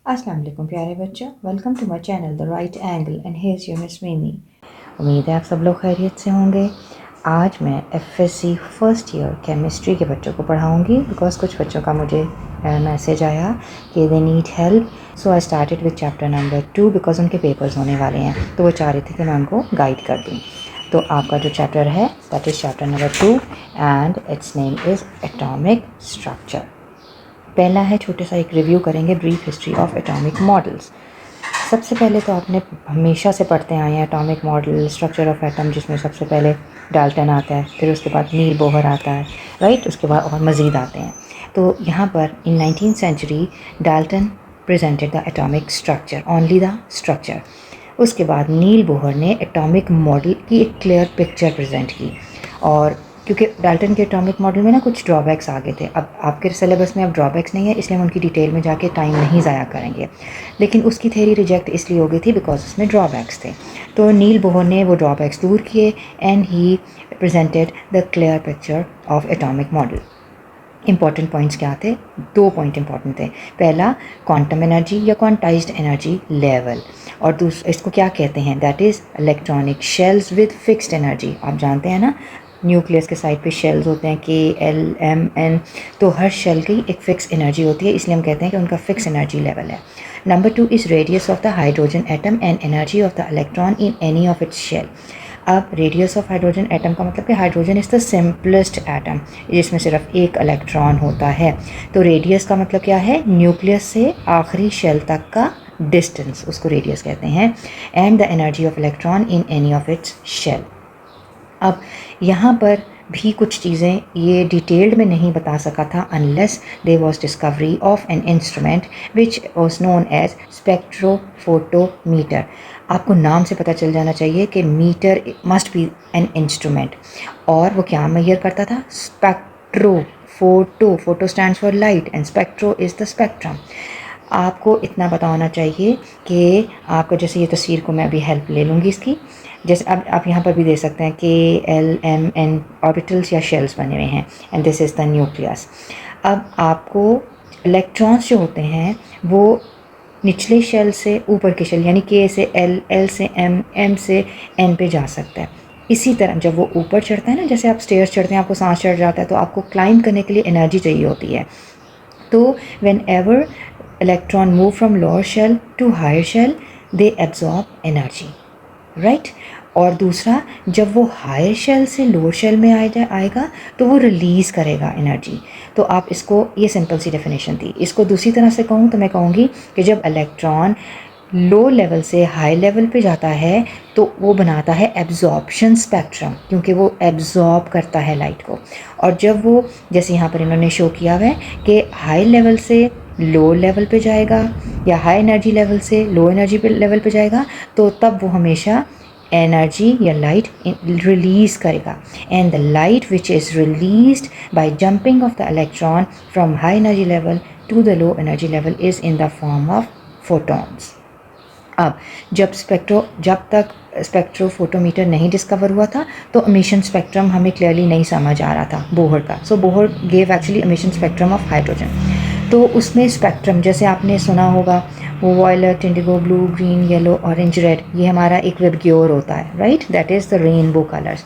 अस्सलाम वालेकुम प्यारे बच्चों, welcome to my channel the right angle and here's your miss Mimi. उम्मीद है आप सब लोग खैरियत से होंगे। आज मैं एफएससी फर्स्ट ईयर केमिस्ट्री के बच्चों को पढ़ाऊंगी बिकॉज कुछ बच्चों का मुझे मैसेज आया कि they need help, so I started with chapter number 2 because उनके पेपर्स होने वाले हैं, तो वो चाह रहे थे कि मैं उनको गाइड कर दूँ। तो आपका जो चैप्टर है that is chapter number 2 and it's name is atomic structure. पहला है छोटे सा एक रिव्यू करेंगे, brief history of atomic models. सबसे पहले तो आपने हमेशा से पढ़ते आए हैं atomic model, structure of atom, जिसमें सबसे पहले डाल्टन आता है, फिर उसके बाद नील बोहर आता है, राइट। उसके बाद और मज़ीद आते हैं। तो यहाँ पर in 19th century Dalton presented the atomic structure, only the structure. उसके बाद नील बोहर ने एटॉमिक मॉडल की एक क्लियर पिक्चर प्रेजेंट की। और क्योंकि डाल्टन के एटॉमिक मॉडल में ना कुछ ड्रॉबैक्स आ गए थे, अब आपके सिलेबस में अब ड्रॉबैक्स नहीं है, इसलिए हम उनकी डिटेल में जाके टाइम नहीं ज़ाया करेंगे। लेकिन उसकी थ्योरी रिजेक्ट इसलिए हो गई थी बिकॉज उसमें ड्रॉबैक्स थे। तो नील बोहर ने वो ड्रॉबैक्स दूर किए and he presented the clear picture of atomic model. Important points क्या थे? 2 पॉइंट इंपॉर्टेंट थे। पहला क्वांटम एनर्जी या क्वांटाइज्ड एनर्जी लेवल, और दूसरा इसको क्या कहते हैं, that is electronic shells with fixed energy. आप जानते हैं ना, न्यूक्लियस के साइड पे शेल्स होते हैं K, L, M, N, तो हर शेल की एक फ़िक्स एनर्जी होती है, इसलिए हम कहते हैं कि उनका फिक्स एनर्जी लेवल है। Number 2 is radius of the hydrogen atom and energy of the electron in any of its shell. अब रेडियस ऑफ हाइड्रोजन एटम का मतलब कि hydrogen is the simplest atom जिसमें सिर्फ एक इलेक्ट्रॉन होता है। तो रेडियस का मतलब क्या है? न्यूक्लियस से आखिरी शेल तक का डिस्टेंस, उसको रेडियस कहते हैं। And the energy of electron in any of its shell. अब यहाँ पर भी कुछ चीज़ें ये डिटेल्ड में नहीं बता सका था unless there was discovery of an instrument which was known as spectrophotometer. आपको नाम से पता चल जाना चाहिए कि meter must be an instrument. और वो क्या मेजर करता था? Spectro, photo stands for light and spectro is the spectrum. आपको इतना पता होना चाहिए कि आपको, जैसे ये तस्वीर को मैं अभी हेल्प ले लूँगी इसकी, जैसे अब आप यहाँ पर भी देख सकते हैं K, L, M, N orbitals या शेल्स बने हुए हैं and this is the nucleus. अब आपको इलेक्ट्रॉन्स जो होते हैं वो निचले शेल से ऊपर के शेल यानी K से L, L से M, M से N पे जा सकता है। इसी तरह जब वो ऊपर चढ़ता है ना, जैसे आप स्टेयर्स चढ़ते हैं, आपको सांस चढ़ जाता है, तो आपको क्लाइंब करने के लिए एनर्जी चाहिए होती है। तो whenever electron move from lower shell to higher shell they absorb energy, right. और दूसरा, जब वो हायर शेल से लोअर शेल में आएगा तो वो रिलीज़ करेगा एनर्जी। तो आप इसको, ये सिंपल सी डेफिनेशन थी। इसको दूसरी तरह से कहूँ तो मैं कहूँगी कि जब इलेक्ट्रॉन लो लेवल से हाई लेवल पे जाता है तो वो बनाता है एब्जॉर्प्शन स्पेक्ट्रम, क्योंकि वो एब्जॉर्ब करता है लाइट को। और जब वो, जैसे यहाँ पर इन्होंने शो किया हुआ है कि हाई लेवल से लो लेवल पे जाएगा या हाई एनर्जी लेवल से लो एनर्जी लेवल पे जाएगा, तो तब वो हमेशा एनर्जी या लाइट रिलीज़ करेगा। And the light which is released by jumping of the electron from high energy level to the low energy level is in the form of photons. अब जब तक स्पेक्ट्रोफोटोमीटर नहीं डिस्कवर हुआ था तो emission spectrum हमें clearly नहीं समझ आ रहा था बोहर का। So Bohr gave actually emission spectrum of hydrogen. तो उसमें स्पेक्ट्रम, जैसे आपने सुना होगा, वो violet, indigo, blue, green, yellow, orange, red, ये हमारा एक विबग्योर होता है, right, that is the rainbow colours.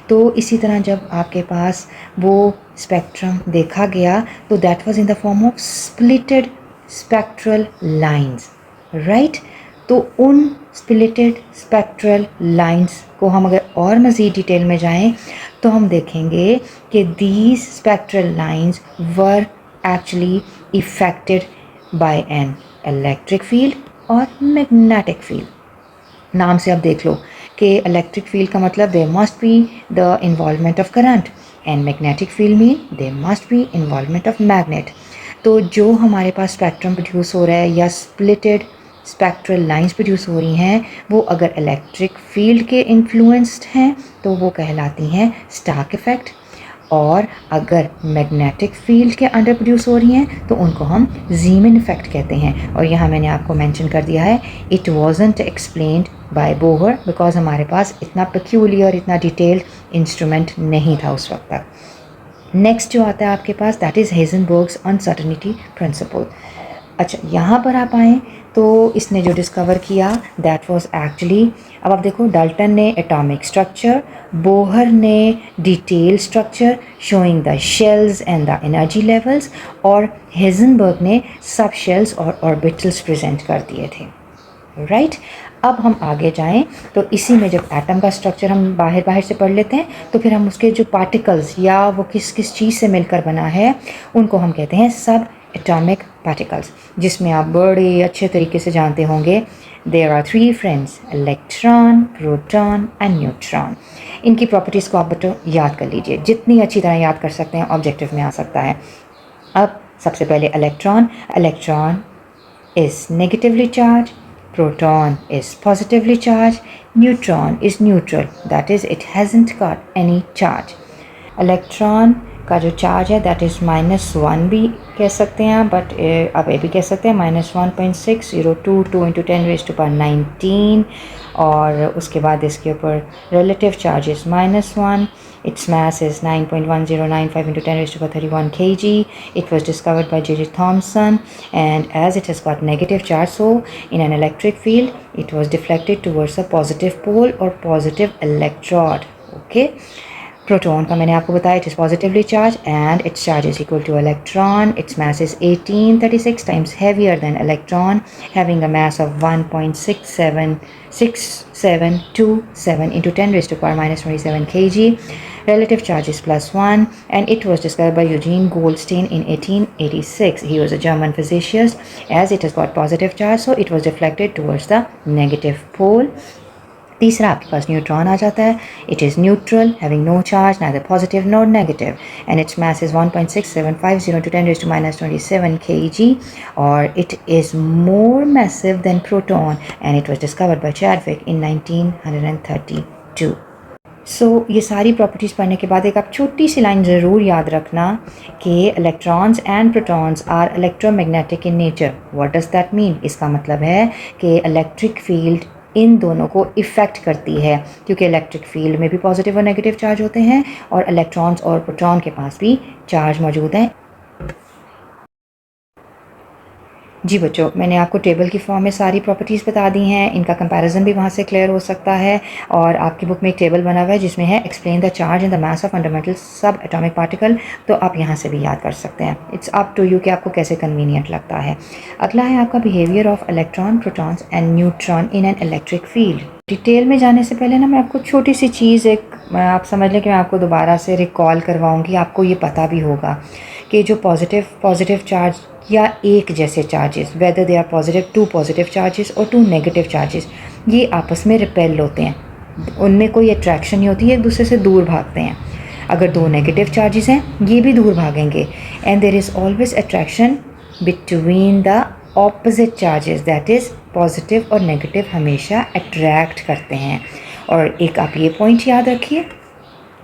तो इसी तरह जब आपके पास वो स्पेक्ट्रम देखा गया तो that was in the form of splitted spectral lines, right. तो उन स्प्लिटेड स्पेक्ट्रल लाइंस को हम अगर और मज़ीद डिटेल में जाएं तो हम देखेंगे कि these spectral lines were actually affected by an electric field और मैग्नेटिक फील्ड। नाम से आप देख लो कि इलेक्ट्रिक फील्ड का मतलब there must be the involvement of current and magnetic field mean there must be involvement of magnet. तो जो हमारे पास स्पेक्ट्रम प्रोड्यूस हो रहा है या स्प्लिटेड स्पेक्ट्रल लाइंस प्रोड्यूस हो रही हैं, वो अगर इलेक्ट्रिक फील्ड के इन्फ्लुएंस्ड हैं तो वो कहलाती हैं स्टार्क इफ़ेक्ट, और अगर मैग्नेटिक फील्ड के अंडर प्रोड्यूस हो रही हैं तो उनको हम ज़ीमन इफ़ेक्ट कहते हैं। और यहाँ मैंने आपको मेंशन कर दिया है, it wasn't explained bye Bohr because हमारे पास इतना पेक्यूलियर, इतना डिटेल्ड इंस्ट्रूमेंट नहीं था उस वक्त तक। नेक्स्ट जो आता है आपके पास, दैट इज़ हेजनबर्ग्स अनसर्टेनिटी प्रिंसिपल। अच्छा, यहाँ पर आप आएँ तो इसने जो डिस्कवर किया दैट वाज एक्चुअली, अब आप देखो, डाल्टन ने एटॉमिक स्ट्रक्चर, बोहर ने detail structure showing the shells and the energy levels, और हेजनबर्ग ने सब शेल्स और ऑर्बिटल्स प्रेजेंट कर दिए थे। राइट अब हम आगे जाएं तो इसी में जब एटम का स्ट्रक्चर हम बाहर से पढ़ लेते हैं तो फिर हम उसके जो पार्टिकल्स या वो किस किस चीज़ से मिलकर बना है उनको हम कहते हैं सब एटॉमिक पार्टिकल्स, जिसमें आप बड़े अच्छे तरीके से जानते होंगे there are 3 friends, electron, proton and neutron. इनकी प्रॉपर्टीज़ को आप बच्चों याद कर लीजिए, जितनी अच्छी तरह याद कर सकते हैं ऑब्जेक्टिव में आ सकता है। अब सबसे पहले electron, electron is negatively charge, proton is positively charged, neutron is neutral, that is it hasn't got any charge. Electron का जो चार्ज है दैट इज़ -1 भी कह सकते हैं, बट आप ये भी कह सकते हैं -1.602 इंटू 10⁻19, और उसके बाद इसके ऊपर relative charge is -1. Its mass is 9.1095 into 10⁻31 kg. It was discovered by J.J. Thomson, and as it has got negative charge, so in an electric field, it was deflected towards a positive pole or positive electrode. Okay. Proton का मैंने आपको बताया it is positively charge and it's charge is equal two electron. Its mass is 1836 times heavier than electron, having a mass of 1.6727 into 10⁻⁻27 kg. Relative charge is +1, and it was discovered by Eugene Goldstein in 1886. He was a German physicist. As it has got positive charge, so it was deflected towards the negative pole. तीसरा आपके पास neutron आ जाता है. It is neutral, having no charge, neither positive nor negative, and its mass is 1.6750 into 10⁻⁻27 kg, और it is more massive than proton, and it was discovered by Chadwick in 1932. So ये सारी properties पढ़ने के बाद एक आप छोटी सी line ज़रूर याद रखना कि electrons and protons are electromagnetic in nature. What does that mean? इसका मतलब है कि इलेक्ट्रिक फील्ड इन दोनों को इफ़ेक्ट करती है, क्योंकि इलेक्ट्रिक फील्ड में भी पॉजिटिव और नेगेटिव चार्ज होते हैं, और इलेक्ट्रॉन्स और प्रोटॉन के पास भी चार्ज मौजूद हैं. जी बच्चों, मैंने आपको टेबल की फॉर्म में सारी प्रॉपर्टीज़ बता दी हैं. इनका कंपैरिजन भी वहाँ से क्लियर हो सकता है, और आपकी बुक में एक टेबल बना हुआ है जिसमें है explain the charge and the mass of fundamental सब एटॉमिक पार्टिकल, तो आप यहाँ से भी याद कर सकते हैं. इट्स अप टू यू कि आपको कैसे कन्वीनियंट लगता है. अगला है आपका behaviour of electron, protons and neutron in an electric field. Detail में जाने से पहले ना मैं आपको छोटी सी चीज़ आप समझ लें कि मैं आपको दोबारा से रिकॉल करवाऊँगी. आपको ये पता भी होगा कि जो पॉजिटिव चार्ज या एक जैसे charges, whether they are positive, 2 positive charges और 2 नेगेटिव चार्जेस, ये आपस में रिपेल होते हैं. उनमें कोई अट्रैक्शन नहीं होती है, एक दूसरे से दूर भागते हैं. अगर 2 नेगेटिव चार्जेस हैं ये भी दूर भागेंगे, and there is always attraction between the opposite charges, that is positive और नेगेटिव हमेशा अट्रैक्ट करते हैं. और एक आप ये पॉइंट याद रखिए.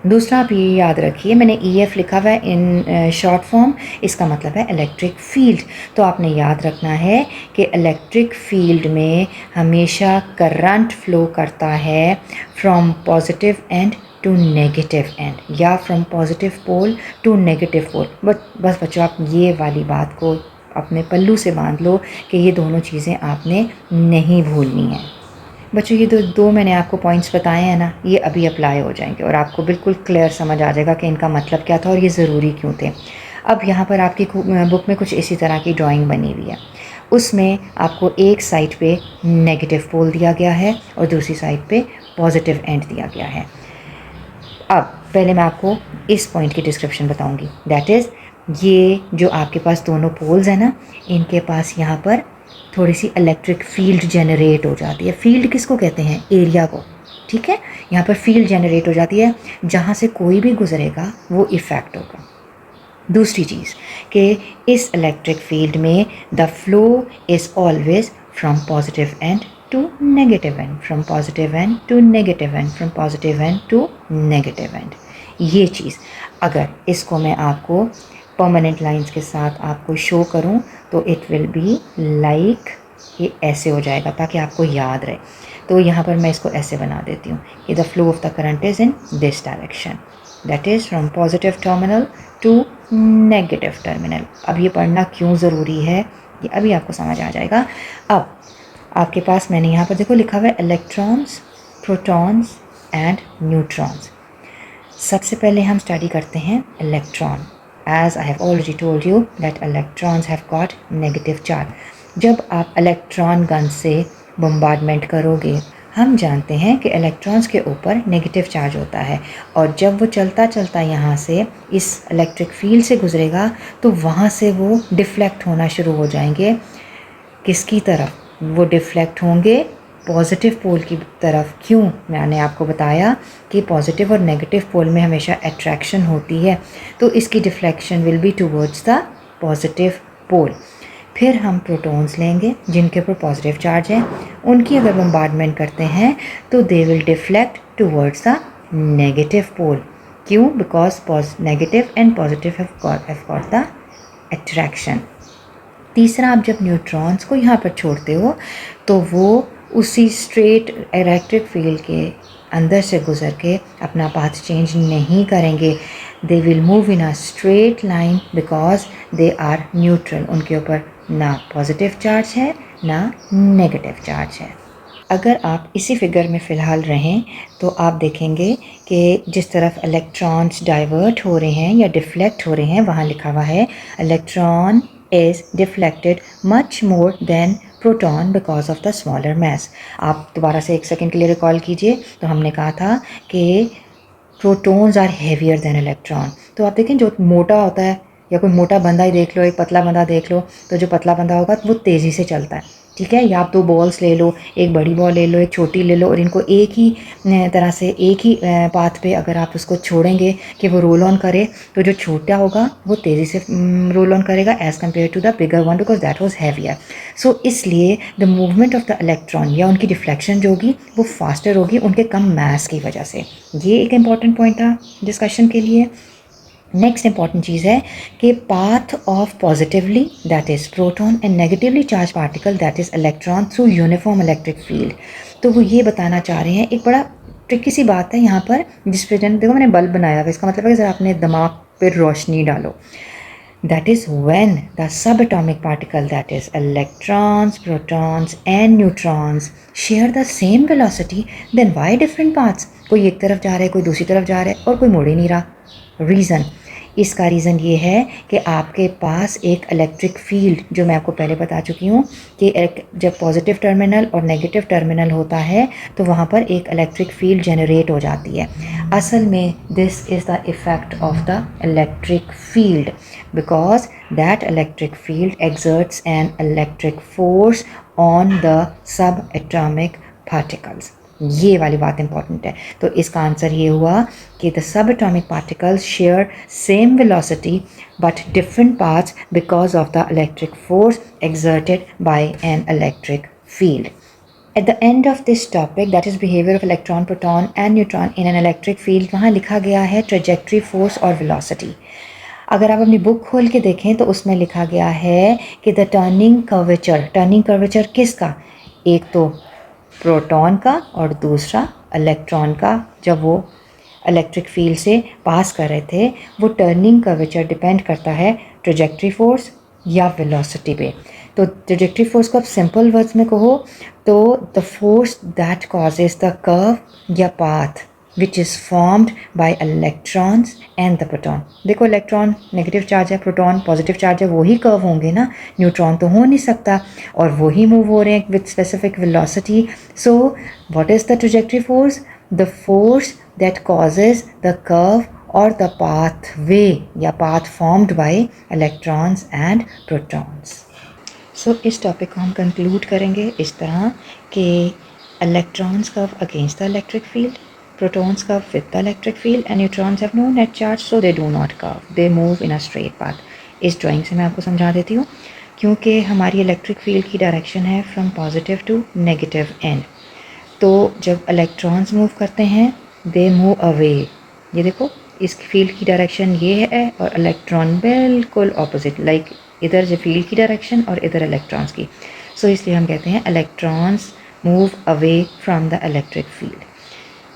दूसरा आप ये याद रखिए, मैंने EF लिखा हुआ है इन शॉर्ट फॉर्म, इसका मतलब है इलेक्ट्रिक फील्ड. तो आपने याद रखना है कि इलेक्ट्रिक फील्ड में हमेशा करंट फ्लो करता है from positive end to negative end, या from positive pole to negative pole. बस बच्चों, आप ये वाली बात को अपने पल्लू से बांध लो कि ये दोनों चीज़ें आपने नहीं भूलनी हैं. बच्चों, ये दो मैंने आपको पॉइंट्स बताए हैं ना, ये अभी अप्लाई हो जाएंगे और आपको बिल्कुल क्लियर समझ आ जाएगा कि इनका मतलब क्या था और ये ज़रूरी क्यों थे. अब यहाँ पर आपकी बुक में कुछ इसी तरह की ड्राइंग बनी हुई है. उसमें आपको एक साइड पे नेगेटिव पोल दिया गया है और दूसरी साइड पे पॉजिटिव एंड दिया गया है. अब पहले मैं आपको इस पॉइंट की डिस्क्रिप्शन बताऊँगी. दैट इज़, ये जो आपके पास दोनों पोल्स हैं ना, इनके पास यहाँ पर थोड़ी सी इलेक्ट्रिक फील्ड जनरेट हो जाती है. फील्ड किसको कहते हैं? एरिया को. ठीक है, यहाँ पर फील्ड जनरेट हो जाती है, जहाँ से कोई भी गुजरेगा वो इफ़ेक्ट होगा. दूसरी चीज़ कि इस इलेक्ट्रिक फील्ड में the flow is always from positive end to negative end, from positive end to negative end, from positive end to negative end. ये चीज़ अगर इसको मैं आपको परमानेंट लाइंस के साथ आपको शो करूं तो इट विल बी लाइक, ये ऐसे हो जाएगा ताकि आपको याद रहे. तो यहाँ पर मैं इसको ऐसे बना देती हूँ कि the flow of the current is in this direction, that is from positive terminal to negative terminal. अब ये पढ़ना क्यों ज़रूरी है ये अभी आपको समझ आ जाएगा। अब आपके पास मैंने यहाँ पर देखो लिखा हुआ है इलेक्ट्रॉन्स, प्रोटॉन्स एंड न्यूट्रॉन्स। सबसे पहले हम स्टडी करते हैं electron. As I have already told you that electrons have got negative charge. जब आप इलेक्ट्रॉन गन से बम्बार्डमेंट करोगे, हम जानते हैं कि इलेक्ट्रॉन्स के ऊपर नेगेटिव चार्ज होता है, और जब वो चलता चलता यहाँ से इस इलेक्ट्रिक फील्ड से गुजरेगा तो वहाँ से वो डिफ्लेक्ट होना शुरू हो जाएंगे। किसकी तरफ? वो डिफ्लेक्ट होंगे पॉजिटिव पोल की तरफ। क्यों? मैंने आपको बताया कि पॉजिटिव और नेगेटिव पोल में हमेशा अट्रैक्शन होती है, तो इसकी deflection will be towards the positive pole. फिर हम प्रोटॉन्स लेंगे जिनके ऊपर पॉजिटिव चार्ज है, उनकी अगर बम्बार्डमेंट करते हैं तो they will deflect towards the negative pole. क्यों? Because negative and positive have got the attraction. तीसरा, आप जब न्यूट्रॉन्स को यहाँ पर छोड़ते हो तो वो उसी स्ट्रेट इलेक्ट्रिक फील्ड के अंदर से गुजर के अपना पाथ चेंज नहीं करेंगे। They will move in a straight line because they are neutral. उनके ऊपर ना पॉजिटिव चार्ज है ना नेगेटिव चार्ज है। अगर आप इसी फिगर में फ़िलहाल रहें तो आप देखेंगे कि जिस तरफ इलेक्ट्रॉन्स डाइवर्ट हो रहे हैं या डिफ्लेक्ट हो रहे हैं, वहाँ लिखा हुआ है electron is deflected much more than proton because of the smaller mass. आप दोबारा से एक सेकेंड के लिए रिकॉल कीजिए। तो हमने कहा था कि protons are heavier than electron. तो आप देखें, जो मोटा होता है, या कोई मोटा बंदा ही देख लो, एक पतला बंदा देख लो, तो जो पतला बंदा होगा वो तेज़ी से चलता है, ठीक है। या आप दो बॉल्स ले लो, एक बड़ी बॉल ले लो, एक छोटी ले लो, और इनको एक ही तरह से एक ही पाथ पे अगर आप उसको छोड़ेंगे कि वो रोल ऑन करे, तो जो छोटा होगा वो तेज़ी से रोल ऑन करेगा as compare to the bigger one because that was heavier. So इसलिए the movement of the electron या उनकी डिफ्लेक्शन जो होगी वो फास्टर होगी उनके कम मास की वजह से। ये एक इम्पॉर्टेंट पॉइंट था डिस्कशन के लिए। नेक्स्ट इंपॉर्टेंट चीज़ है कि path of positively that is proton and negatively charge particle that is electron through uniform electric field. तो वो ये बताना चाह रहे हैं, एक बड़ा ट्रिकी सी बात है यहाँ पर, जिस पर देखो मैंने बल्ब बनाया हुआ, इसका मतलब है कि ज़रा अपने दिमाग पर रोशनी डालो। That is when the subatomic particle, that is electrons, protons and neutrons share the same velocity, then why different paths? कोई एक तरफ जा रहा है, कोई दूसरी तरफ जा रहा है, और कोई मुड़ ही नहीं रहा। रीज़न, इसका रीज़न ये है कि आपके पास एक इलेक्ट्रिक फील्ड, जो मैं आपको पहले बता चुकी हूँ कि एक जब पॉजिटिव टर्मिनल और नेगेटिव टर्मिनल होता है तो वहाँ पर एक इलेक्ट्रिक फील्ड जनरेट हो जाती है। असल में this is the effect of the electric field because that electric field exerts an electric force on the subatomic particles। ये वाली बात इंपॉर्टेंट है। तो इसका आंसर ये हुआ कि the subatomic particles share same velocity but different paths because of the electric force exerted by an electric field। At the end of this topic, that is behavior of electron, proton and neutron in an electric field, वहाँ लिखा गया है trajectory, force और velocity। अगर आप अपनी book खोल के देखें तो उसमें लिखा गया है कि द टर्निंग कर्वेचर किसका? एक तो प्रोटॉन का और दूसरा इलेक्ट्रॉन का। जब वो इलेक्ट्रिक फील्ड से पास कर रहे थे, वो टर्निंग कर्वेचर डिपेंड करता है ट्रेजेक्ट्री फोर्स या वेलोसिटी पे। तो ट्रेजेक्ट्री फोर्स को आप सिंपल वर्ड्स में कहो तो the force that causes the curve या path which is formed by electrons and the proton। देखो इलेक्ट्रॉन नेगेटिव चार्ज है, प्रोटॉन पॉजिटिव चार्ज है, वही कर्व होंगे ना, न्यूट्रॉन तो हो नहीं सकता, और वही मूव हो रहे हैं with specific velocity. So what is the trajectory force? The force that causes the curve और द पाथवे या path formed by electrons and protons. So इस टॉपिक को हम कंक्लूड करेंगे इस तरह कि electrons curve against the electric field, protons curve with the electric field and neutrons have no net charge so they do not curve, they move in a straight path। इस drawing से मैं आपको समझा देती हूँ। क्योंकि हमारी इलेक्ट्रिक फील्ड की डायरेक्शन है from positive to negative end, तो जब इलेक्ट्रॉन्स मूव करते हैं दे मूव अवे। ये देखो इस फील्ड की डायरेक्शन ये है और इलेक्ट्रॉन बिल्कुल ऑपोजिट, लाइक इधर जो फील्ड की डायरेक्शन और इधर इलेक्ट्रॉन्स की। सो इसलिए हम कहते हैं electrons move away from the electric field.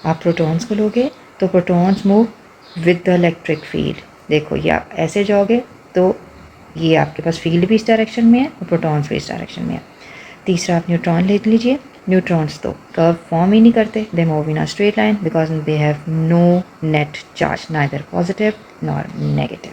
आप प्रोटॉन्स को लोगे तो protons move with the electric field. देखो, या ऐसे जाओगे तो ये आपके पास फील्ड भी इस डायरेक्शन में है और प्रोटॉन्स भी इस डायरेक्शन में है। तीसरा आप न्यूट्रॉन ले लीजिए। न्यूट्रॉन्स तो कर्व फॉर्म ही नहीं करते, they move in a straight line because they have no net charge, neither positive nor negative.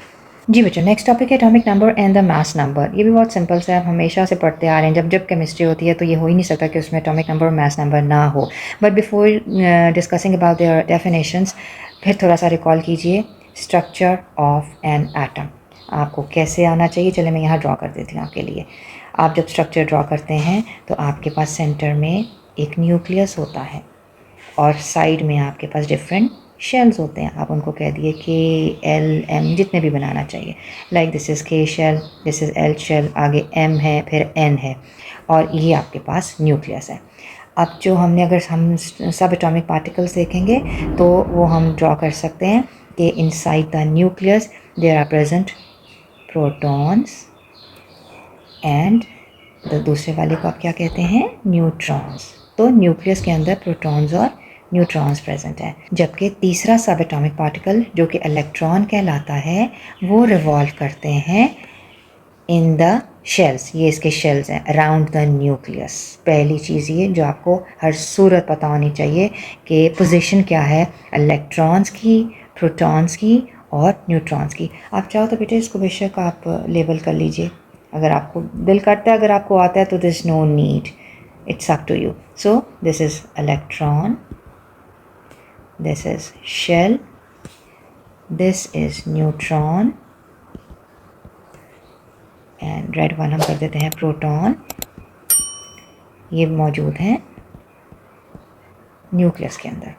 जी बच्चों, नेक्स्ट टॉपिक है atomic number and the mass number. ये भी बहुत सिंपल सा है, आप हमेशा से पढ़ते आ रहे हैं। जब जब केमिस्ट्री होती है तो ये हो ही नहीं सकता कि उसमें एटॉमिक नंबर और मास नंबर ना हो। But before discussing about their definitions, फिर थोड़ा सा रिकॉल कीजिए स्ट्रक्चर ऑफ एन एटम। आपको कैसे आना चाहिए, चले मैं यहाँ ड्रॉ कर देती हूँ आपके लिए। आप जब स्ट्रक्चर ड्रॉ करते हैं तो आपके पास सेंटर में एक न्यूक्लियस होता है और साइड में आपके पास डिफरेंट शेल्स होते हैं। आप उनको कह दिए के एल एम, जितने भी बनाना चाहिए। Like this is K shell, this is L shell, आगे एम है, फिर एन है, और ये आपके पास न्यूक्लियस है। अब जो हमने, अगर हम सब एटॉमिक पार्टिकल्स देखेंगे तो वो हम ड्रॉ कर सकते हैं कि inside the nucleus there are present protons and दूसरे वाले को आप क्या कहते हैं, न्यूट्रॉन्स। तो न्यूक्लियस के अंदर प्रोटॉन्स और न्यूट्रॉन्स प्रेजेंट है। जबकि तीसरा सब एटॉमिक पार्टिकल जो कि इलेक्ट्रॉन कहलाता है वो रिवॉल्व करते हैं इन द शेल्स। ये इसके शेल्स हैं अराउंड द न्यूक्लियस। पहली चीज़ ये जो आपको हर सूरत पता होनी चाहिए कि पोजीशन क्या है इलेक्ट्रॉन्स की, प्रोटॉन्स की और न्यूट्रॉन्स की। आप चाहो तो बेटे इसको बेशक आप लेबल कर लीजिए, अगर आपको दिल करता है, अगर आपको आता है तो this no need, it's up to you. So this is electron, this is shell, this is neutron and red one हम कर देते हैं प्रोटॉन। ये मौजूद हैं न्यूक्लियस के अंदर।